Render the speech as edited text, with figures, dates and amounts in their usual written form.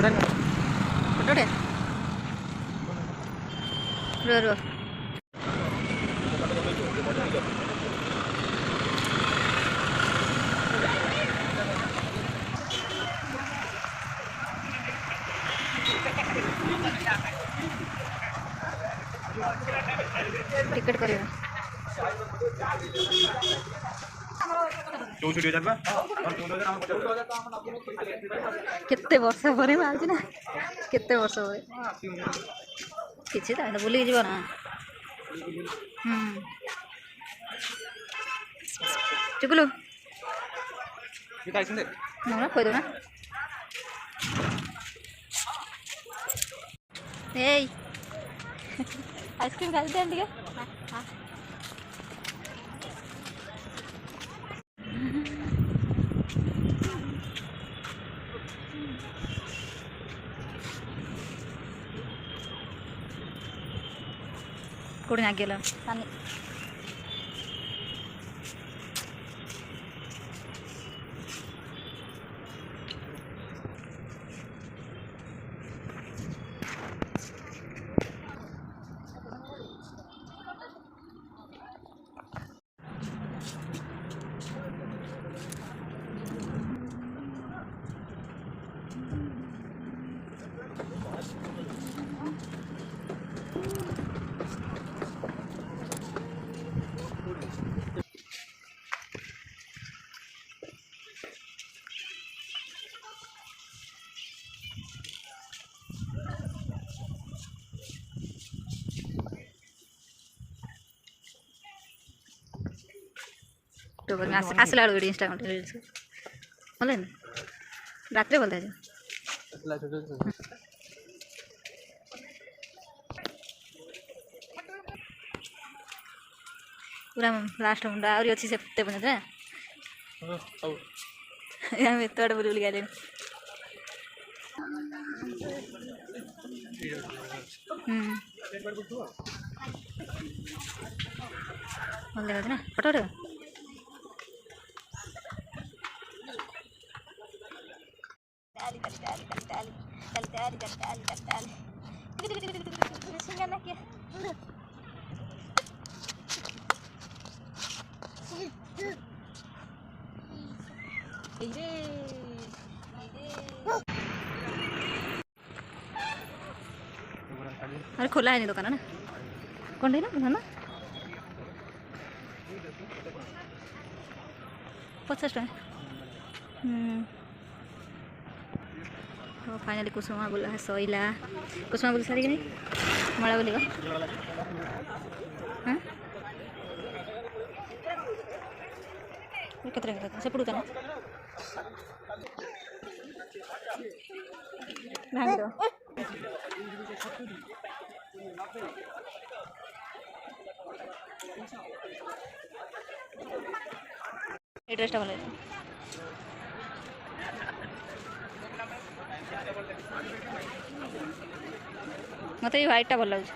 फोटोटे रो रो ticket करियो केते वर्ष पर बाजी ना केते वर्ष पर किसी तो बुली जीव ना चुकुलु ना खोई दो ना आइसक्रीम खा दे टे कौन आगे पानी तो आसला बेड़ी इंस्टाग्राम रील्स भले रात बोलते पूरा लास्ट मुंडा और अच्छी से बने तोड़ बुली गए भल ना फोटो अरे खोला है नहीं दुकान ना कौन ना ना 50 टका तो फाइनली कुसुमा बोला है सईला कुसुमा बोली सारी कि नहीं मड़ा बोलिग हाँ कतरे से पड़ू ना भांग दो ड्रेसटा भल मत ये व्हाइटा भल लगे